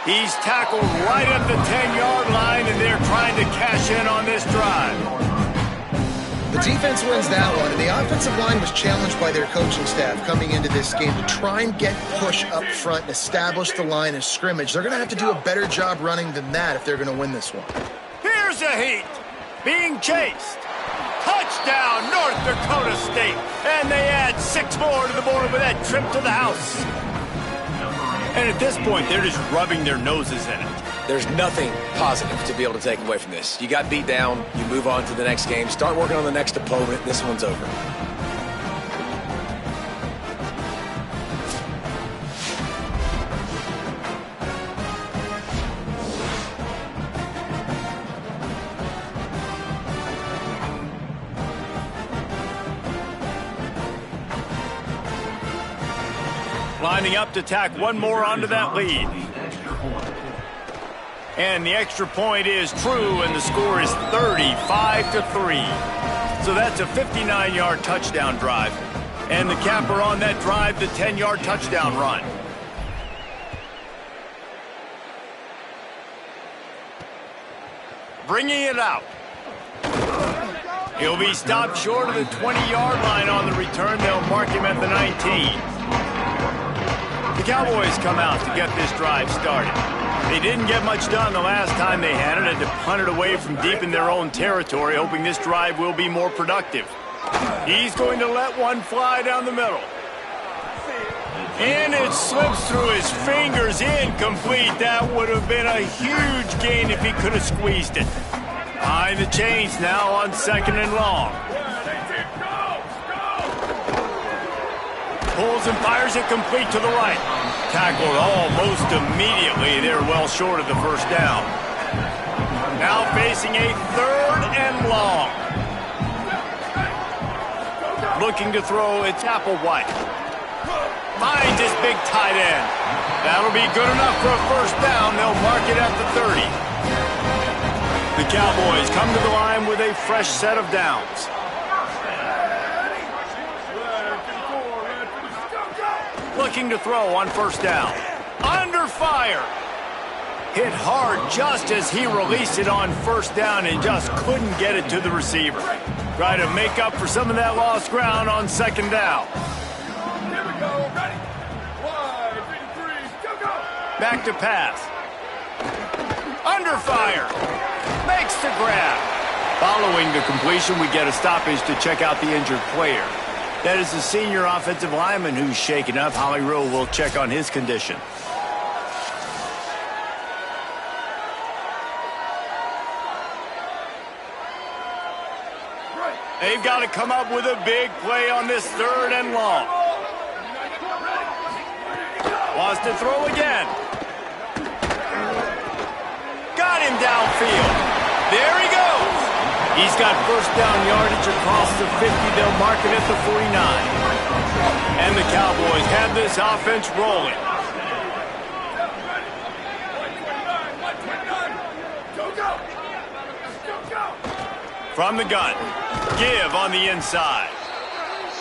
He's tackled right at the 10-yard line, and they're trying to cash in on this drive. The defense wins that one, and the offensive line was challenged by their coaching staff coming into this game to try and get push up front and establish the line of scrimmage. They're going to have to do a better job running than that if they're going to win this one. Here's a heat. Being chased. Touchdown, North Dakota State. And they add 6 more to the board with that trip to the house. And at this point, they're just rubbing their noses in it. There's nothing positive to be able to take away from this. You got beat down, you move on to the next game, start working on the next opponent. This one's over. Lining up to tack one more onto that lead. And the extra point is true, and the score is 35-3. So that's a 59-yard touchdown drive. And the capper on that drive, the 10-yard touchdown run. Bringing it out. He'll be stopped short of the 20-yard line on the return. They'll mark him at the 19. The Cowboys come out to get this drive started. They didn't get much done the last time they had it, and to punt it away from deep in their own territory, hoping this drive will be more productive. He's going to let one fly down the middle. And it slips through his fingers, incomplete. That would have been a huge gain if he could have squeezed it. Behind the chains now on 2nd and long. Pulls and fires it complete to the right. Tackled almost immediately. They're well short of the first down. Now facing a 3rd and long. Looking to throw, it's Applewhite. Finds his big tight end. That'll be good enough for a first down. They'll mark it at the 30. The Cowboys come to the line with a fresh set of downs. Looking to throw on first down. Under fire. Hit hard just as he released it on first down and just couldn't get it to the receiver. Try to make up for some of that lost ground on 2nd down. Here we go. Ready? 1, 2, 3, go. Back to pass. Under fire. Makes the grab. Following the completion, we get a stoppage to check out the injured player. That is the senior offensive lineman who's shaken up. Holly Rowe will check on his condition. They've got to come up with a big play on this 3rd and long. Wants to throw again. Got him downfield. There he goes. He's got first down yardage across the 50. They'll mark it at the 49. And the Cowboys have this offense rolling. From the gun. Give on the inside.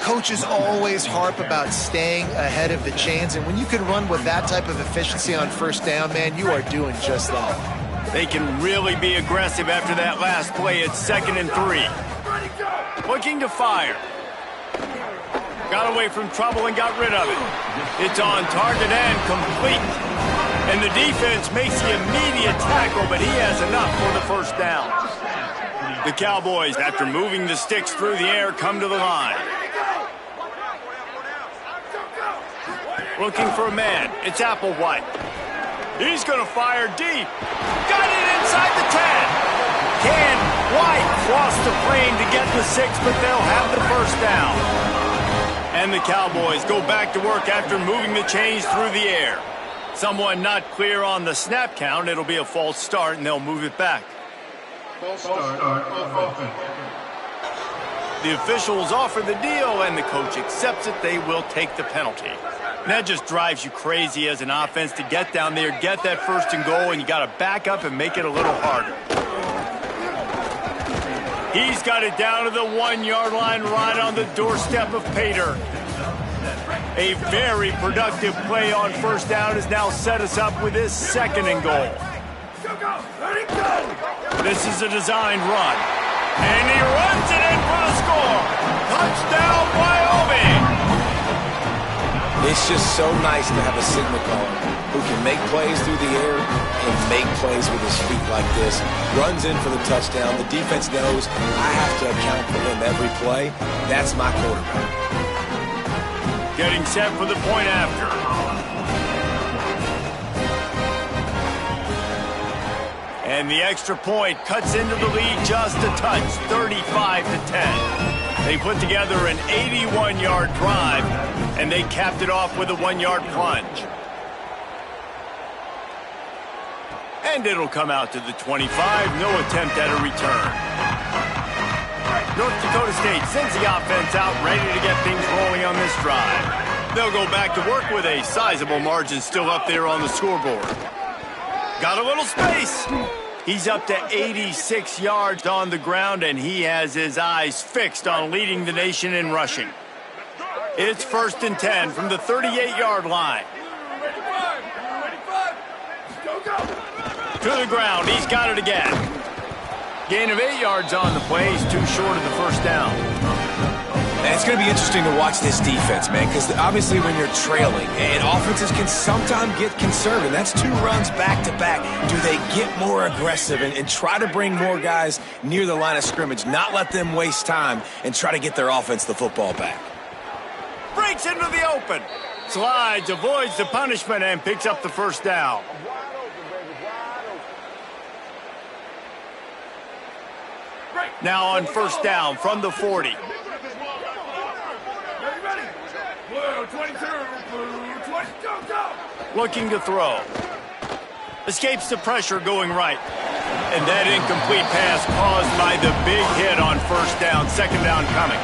Coaches always harp about staying ahead of the chains, and when you can run with that type of efficiency on first down, man, you are doing just that. They can really be aggressive after that last play. It's 2nd and 3. Looking to fire. Got away from trouble and got rid of it. It's on target and complete. And the defense makes the immediate tackle, but he has enough for the first down. The Cowboys, after moving the sticks through the air, come to the line. Looking for a man. It's Applewhite. He's going to fire deep. Got it inside the 10. Can White cross the frame to get the 6, but they'll have the first down. And the Cowboys go back to work after moving the chains through the air. Someone not clear on the snap count. It'll be a false start, and they'll move it back. False start. Offense. The officials offer the deal, and the coach accepts it. They will take the penalty. And that just drives you crazy as an offense to get down there, get that first and goal, and you got to back up and make it a little harder. He's got it down to the 1-yard line right on the doorstep of Pater. A very productive play on first down has now set us up with his second and goal. This is a designed run. And he runs it in for the score. Touchdown, Wyoming! It's just so nice to have a signal caller who can make plays through the air and make plays with his feet like this. Runs in for the touchdown. The defense knows I have to account for him every play. That's my quarterback. Getting set for the point after. And the extra point cuts into the lead just a touch, 35-10. They put together an 81-yard drive, and they capped it off with a 1-yard plunge. And it'll come out to the 25, no attempt at a return. North Dakota State sends the offense out, ready to get things rolling on this drive. They'll go back to work with a sizable margin still up there on the scoreboard. Got a little space. He's up to 86 yards on the ground, and he has his eyes fixed on leading the nation in rushing. It's 1st and 10 from the 38-yard line. To the ground, he's got it again. Gain of 8 yards on the play. He's too short of the first down. And it's going to be interesting to watch this defense, man, because obviously when you're trailing, and offenses can sometimes get conservative. That's 2 runs back-to-back. Do they get more aggressive and try to bring more guys near the line of scrimmage, not let them waste time, and try to get their offense the football back? Breaks into the open. Slides, avoids the punishment, and picks up the first down. Now on first down from the 40. Looking to throw. Escapes the pressure going right. And that incomplete pass caused by the big hit on first down. Second down coming.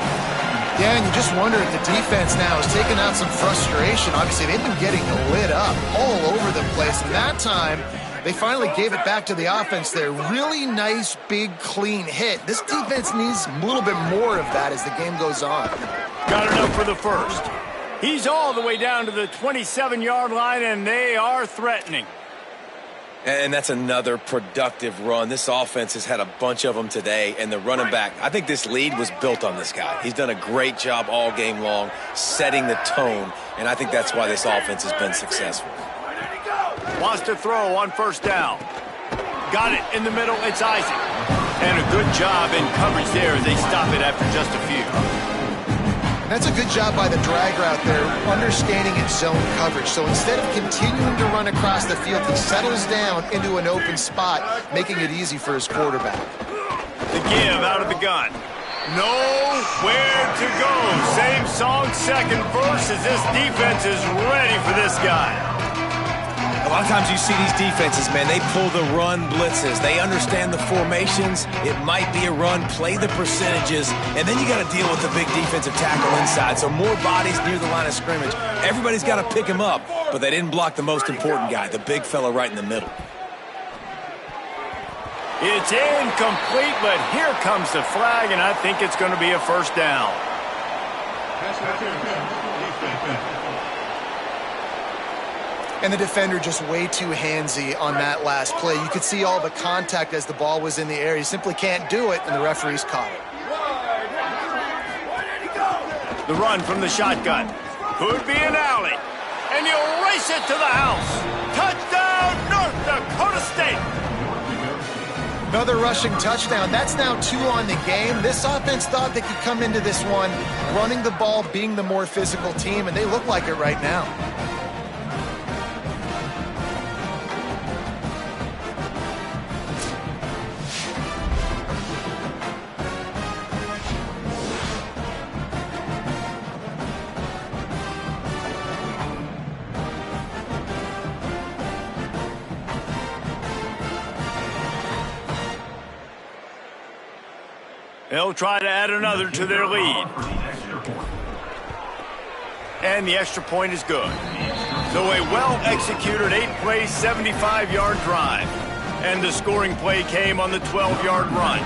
Yeah, and you just wonder if the defense now is taking out some frustration. Obviously, they've been getting lit up all over the place. And that time, they finally gave it back to the offense there. Really nice, big, clean hit. This defense needs a little bit more of that as the game goes on. Got enough for the first. He's all the way down to the 27-yard line, and they are threatening. And that's another productive run. This offense has had a bunch of them today, and the running back, I think this lead was built on this guy. He's done a great job all game long, setting the tone, and I think that's why this offense has been successful. Wants to throw on first down. Got it in the middle. It's Isaac. And a good job in coverage there as they stop it after just a few. That's a good job by the drag route there, understanding its zone coverage. So instead of continuing to run across the field, he settles down into an open spot, making it easy for his quarterback. The give out of the gun. Nowhere to go. Same song, second verse, as this defense is ready for this guy. A lot of times you see these defenses, man, they pull the run blitzes. They understand the formations. It might be a run, play the percentages, and then you got to deal with the big defensive tackle inside. So more bodies near the line of scrimmage. Everybody's got to pick him up, but they didn't block the most important guy, the big fella right in the middle. It's incomplete, but here comes the flag, and I think it's going to be a first down. And the defender just way too handsy on that last play. You could see all the contact as the ball was in the air. He simply can't do it, and the referees caught it. The run from the shotgun. Could be an alley. And you'll race it to the house. Touchdown, North Dakota State. Another rushing touchdown. That's now 2 on the game. This offense thought they could come into this one running the ball, being the more physical team, and they look like it right now. They'll try to add another to their lead. And the extra point is good. So a well-executed 8-play, 75-yard drive. And the scoring play came on the 12-yard run.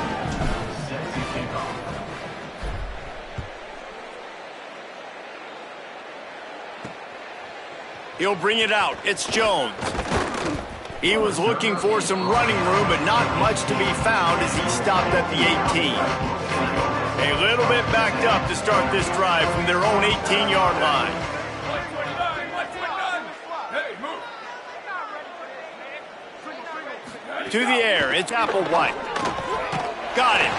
He'll bring it out. It's Jones. He was looking for some running room, but not much to be found as he stopped at the 18. A little bit backed up to start this drive from their own 18-yard line. To the air, it's Applewhite. Got it.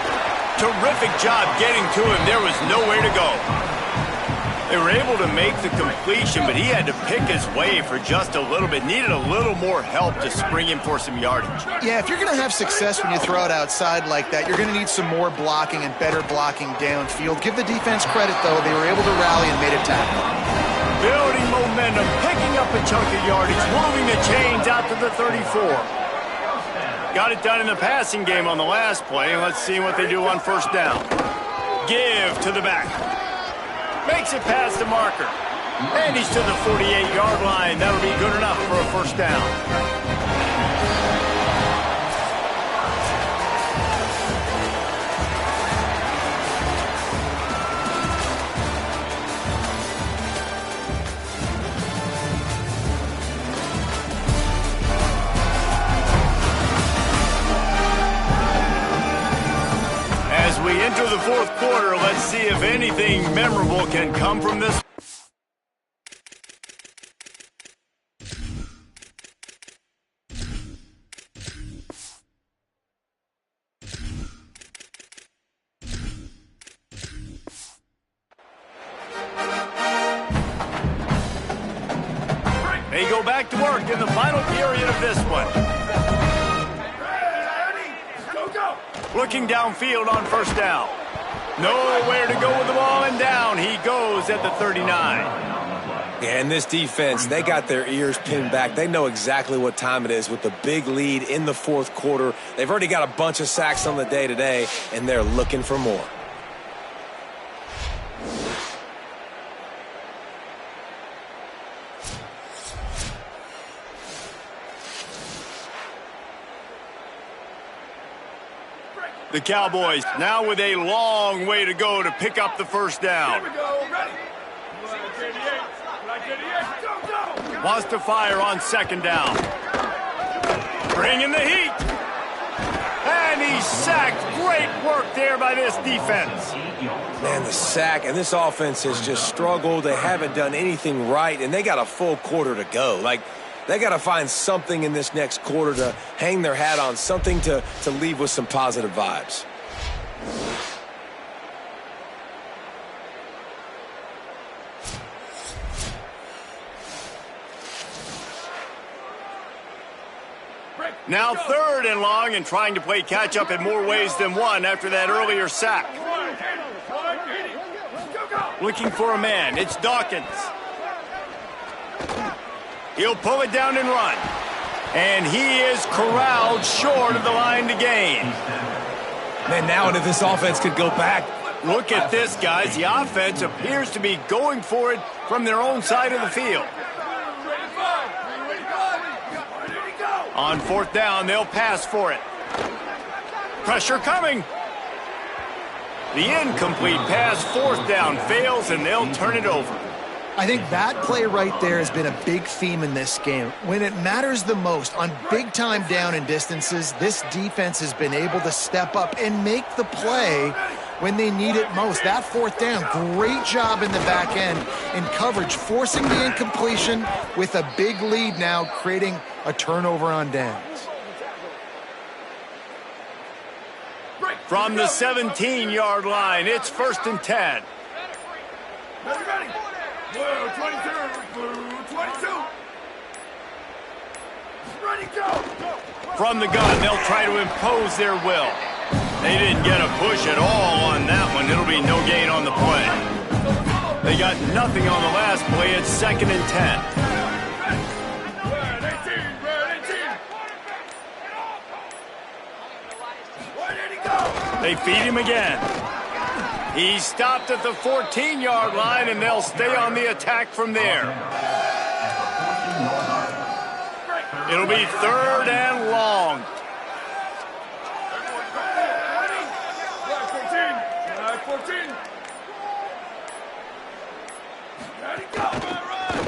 Terrific job getting to him. There was nowhere to go. They were able to make the completion, but he had to pick his way for just a little bit. Needed a little more help to spring him for some yardage. Yeah, if you're going to have success when you throw it outside like that, you're going to need some more blocking and better blocking downfield. Give the defense credit, though. They were able to rally and made a tackle. Building momentum, picking up a chunk of yardage, moving the chains out to the 34. Got it done in the passing game on the last play. Let's see what they do on first down. Give to the back. Makes it past the marker. And he's to the 48-yard line. That'll be good enough for a first down. As we enter the fourth quarter, let's see if anything memorable can come from this. They go back to work in the final period of this one. Looking downfield on first down. Nowhere to go with the ball, and down he goes at the 39. Yeah, and this defense, they got their ears pinned back. They know exactly what time it is with the big lead in the fourth quarter. They've already got a bunch of sacks on the day today, and they're looking for more. The Cowboys now with a long way to go to pick up the first down. Here we go, ready. Wants to fire on second down. Bringing the heat. And he's sacked. Great work there by this defense. Man, the sack, and this offense has just struggled. They haven't done anything right, and they got a full quarter to go. They got to find something in this next quarter to hang their hat on, something to leave with some positive vibes. Now third and long, and trying to play catch-up in more ways than one after that earlier sack. Looking for a man. It's Dawkins. He'll pull it down and run. And he is corralled short of the line to gain. Man, now if this offense could go back. Look at this, guys. The offense appears to be going for it from their own side of the field. On fourth down, they'll pass for it. Pressure coming. The incomplete pass, fourth down, fails, and they'll turn it over. I think that play right there has been a big theme in this game. When it matters the most, on big-time down and distances, this defense has been able to step up and make the play when they need it most. That fourth down, great job in the back end in coverage, forcing the incompletion with a big lead now, creating a turnover on downs. From the 17-yard line, it's first and 10. Ready. Blue 22, blue 22. Ready, go. From the gun, they'll try to impose their will. They didn't get a push at all on that one. It'll be no gain on the play. They got nothing on the last play. It's second and 10. Where did he go? They feed him again. He's stopped at the 14-yard line, and they'll stay on the attack from there. It'll be 3rd and long.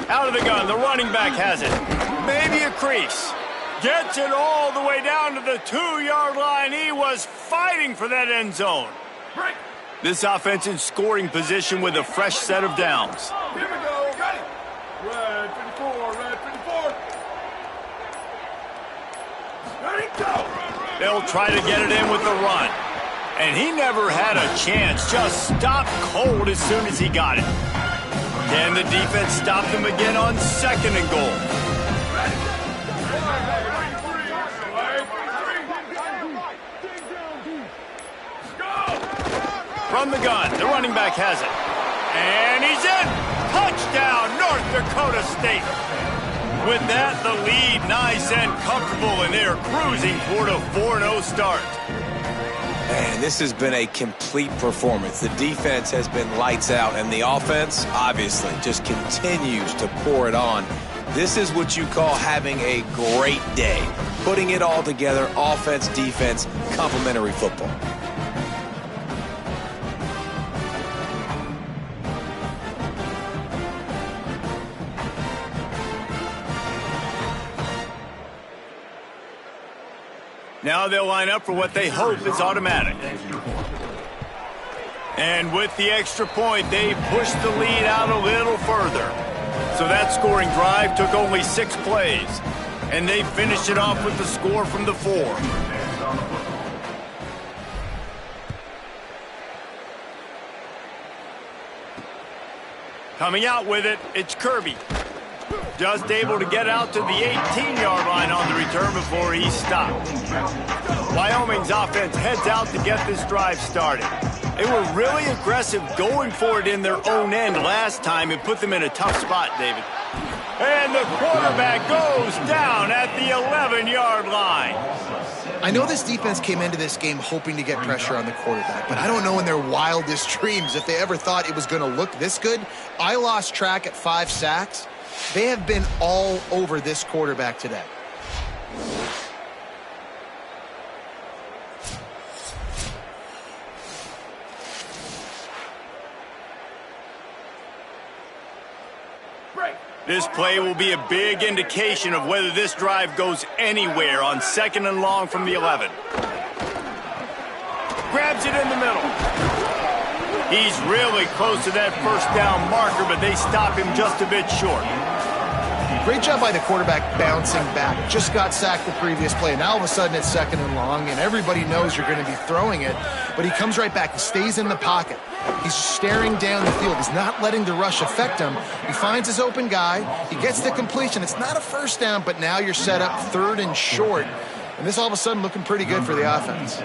Out of the gun, the running back has it. Maybe a crease. Gets it all the way down to the 2-yard line. He was fighting for that end zone. This offense in scoring position with a fresh set of downs. Here we go. Got it. Red 54, red 54. Ready, go. They'll try to get it in with the run. And he never had a chance. Just stopped cold as soon as he got it. Can the defense stop them again on 2nd and goal? From the gun, the running back has it. And he's in! Touchdown, North Dakota State! With that, the lead nice and comfortable, and they're cruising toward a 4-0 start. Man, this has been a complete performance. The defense has been lights out, and the offense, obviously, just continues to pour it on. This is what you call having a great day. Putting it all together, offense, defense, complementary football. Now they'll line up for what they hope is automatic. And with the extra point, they pushed the lead out a little further. So that scoring drive took only 6 plays. And they finished it off with the score from the 4. Coming out with it, it's Kirby. Just able to get out to the 18-yard line on the return before he's stopped. Wyoming's offense heads out to get this drive started. They were really aggressive going for it in their own end last time. It put them in a tough spot, David. And the quarterback goes down at the 11-yard line. I know this defense came into this game hoping to get pressure on the quarterback, but I don't know in their wildest dreams if they ever thought it was going to look this good. I lost track at 5 sacks. They have been all over this quarterback today. This play will be a big indication of whether this drive goes anywhere on 2nd and long from the 11. Grabs it in the middle. He's really close to that first down marker, but they stop him just a bit short. Great job by the quarterback bouncing back. Just got sacked the previous play. Now all of a sudden it's 2nd and long, and everybody knows you're going to be throwing it. But he comes right back. He stays in the pocket. He's staring down the field. He's not letting the rush affect him. He finds his open guy. He gets the completion. It's not a first down, but now you're set up 3rd and short. And this all of a sudden looking pretty good for the offense.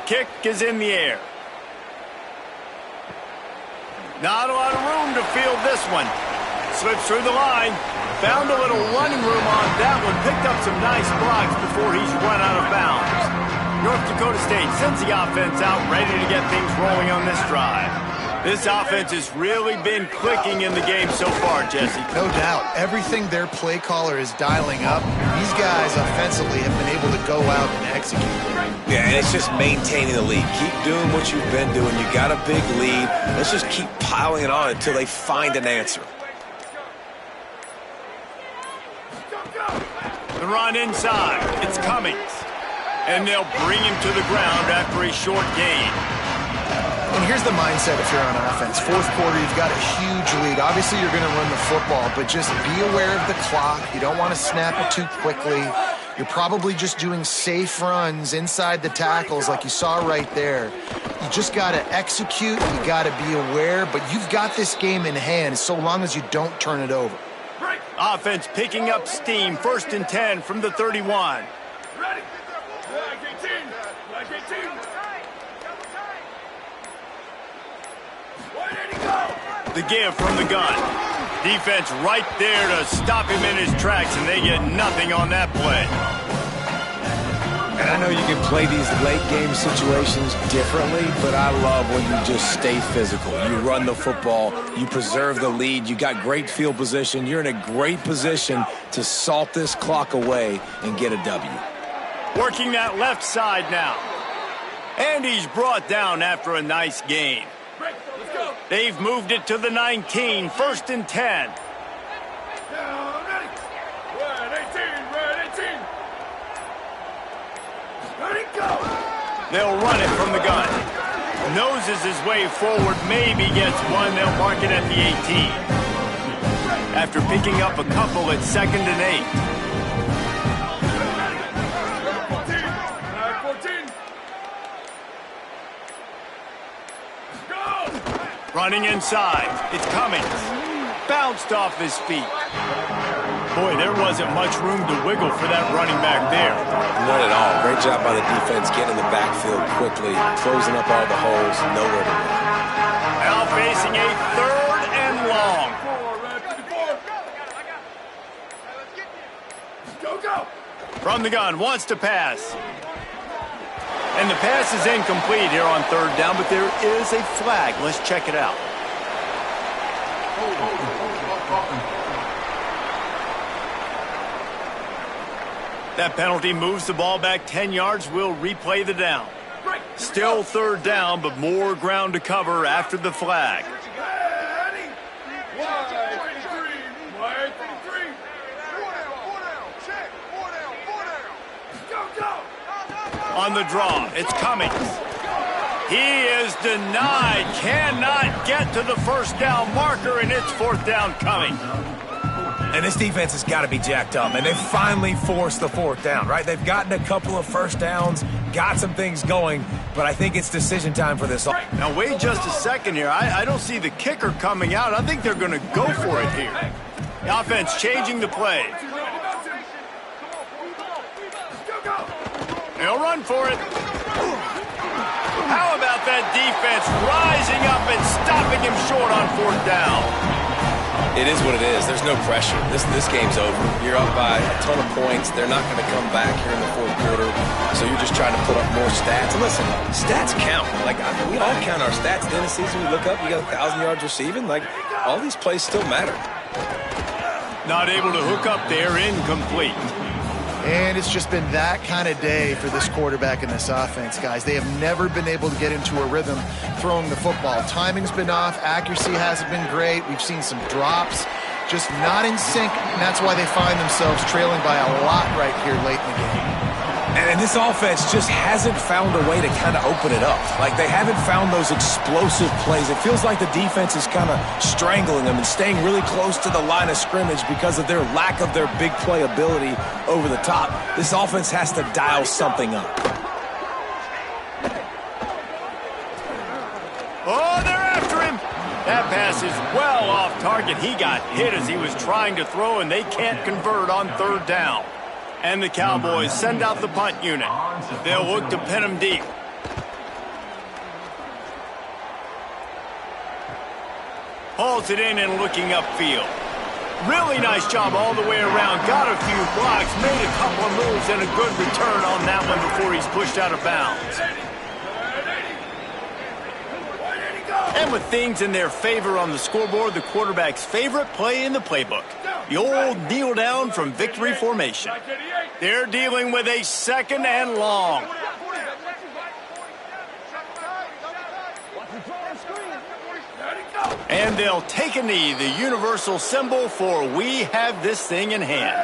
Kick is in the air. Not a lot of room to field this one. Slips through the line. Found a little running room on that one. Picked up some nice blocks before he's run out of bounds. North Dakota State sends the offense out ready to get things rolling on this drive. This offense has really been clicking in the game so far, Jesse. No doubt. Everything their play caller is dialing up, these guys offensively have been able to go out and execute. Yeah, and it's just maintaining the lead. Keep doing what you've been doing. You got a big lead. Let's just keep piling it on until they find an answer. The run inside. It's Cummings. And they'll bring him to the ground after a short gain. And here's the mindset if you're on offense. 4th quarter, you've got a huge lead. Obviously, you're going to run the football, but just be aware of the clock. You don't want to snap it too quickly. You're probably just doing safe runs inside the tackles like you saw right there. You just got to execute. You got to be aware, but you've got this game in hand so long as you don't turn it over. Offense picking up steam. 1st and 10 from the 31. Ready. Flag 18. Flag 18. Where did he go? The give from the gun. Defense right there to stop him in his tracks, and they get nothing on that play. I know you can play these late game situations differently, but I love when you just stay physical. You run the football, you preserve the lead, you got great field position, you're in a great position to salt this clock away and get a W. Working that left side now. And he's brought down after a nice gain. They've moved it to the 19, 1st and 10. They'll run it from the gun. Noses his way forward, maybe gets one. They'll mark it at the 18. After picking up a couple at 2nd and 8. Running inside. It's Cummings. Bounced off his feet. Boy, there wasn't much room to wiggle for that running back there. Not at all. Great job by the defense getting in the backfield quickly, closing up all the holes, nowhere to run. Now facing a 3rd and long. From the gun, wants to pass. And the pass is incomplete here on 3rd down, but there is a flag. Let's check it out. That penalty moves the ball back 10 yards. We'll replay the down. Still 3rd down, but more ground to cover after the flag. On the draw, it's Cummings. He is denied. Cannot get to the 1st down marker, and it's 4th down coming. And this defense has got to be jacked up, and they finally forced the 4th down, right? They've gotten a couple of 1st downs, got some things going, but I think it's decision time for this. Now, wait just a second here. I don't see the kicker coming out. I think they're going to go for it here. The offense changing the play. They'll run for it. How about that defense rising up and stopping him short on 4th down? It is what it is. There's no pressure. This game's over. You're up by a ton of points. They're not going to come back here in the 4th quarter. So you're just trying to put up more stats. And listen, stats count. We all count our stats. At the end of the season, we look up, you got 1,000 yards receiving. All these plays still matter. Not able to hook up there, incomplete. And it's just been that kind of day for this quarterback and this offense, guys. They have never been able to get into a rhythm throwing the football. Timing's been off. Accuracy hasn't been great. We've seen some drops, just not in sync, and that's why they find themselves trailing by a lot right here late in the game. And this offense just hasn't found a way to kind of open it up. They haven't found those explosive plays. It feels like the defense is kind of strangling them and staying really close to the line of scrimmage because of their lack of their big play ability over the top. This offense has to dial something up. Oh, they're after him. That pass is well off target. He got hit as he was trying to throw, and they can't convert on 3rd down. And the Cowboys send out the punt unit. They'll look to pin him deep. Hauls it in and looking upfield. Really nice job all the way around. Got a few blocks, made a couple of moves, and a good return on that one before he's pushed out of bounds. And with things in their favor on the scoreboard, the quarterback's favorite play in the playbook. The old kneel down from victory formation. They're dealing with a 2nd and long. And they'll take a knee, the universal symbol for we have this thing in hand.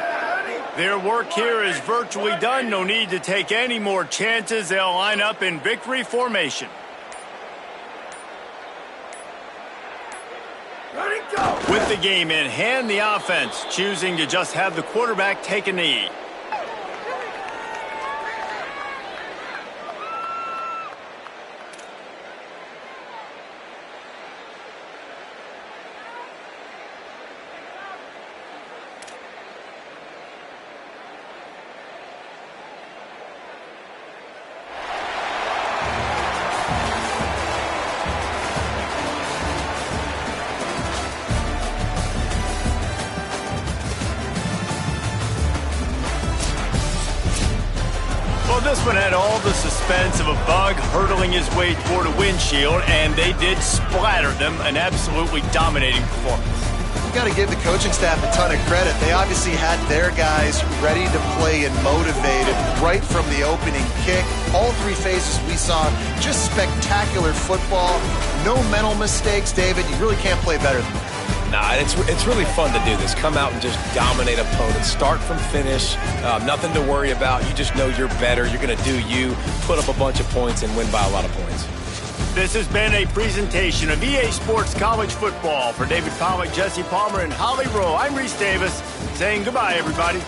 Their work here is virtually done. No need to take any more chances. They'll line up in victory formation. With the game in hand, the offense choosing to just have the quarterback take a knee. this one had all the suspense of a bug hurtling his way toward a windshield, and they did splatter them. An absolutely dominating performance. You got to give the coaching staff a ton of credit. They obviously had their guys ready to play and motivated right from the opening kick. All three phases we saw, just spectacular football. No mental mistakes, David. You really can't play better than that. Nah, it's really fun to do this. Come out and just dominate opponents. Start from finish. Nothing to worry about. You just know you're better. You're going to do you, put up a bunch of points, and win by a lot of points. This has been a presentation of EA Sports College Football. For David Pollack, Jesse Palmer, and Holly Rowe, I'm Reese Davis saying goodbye, everybody.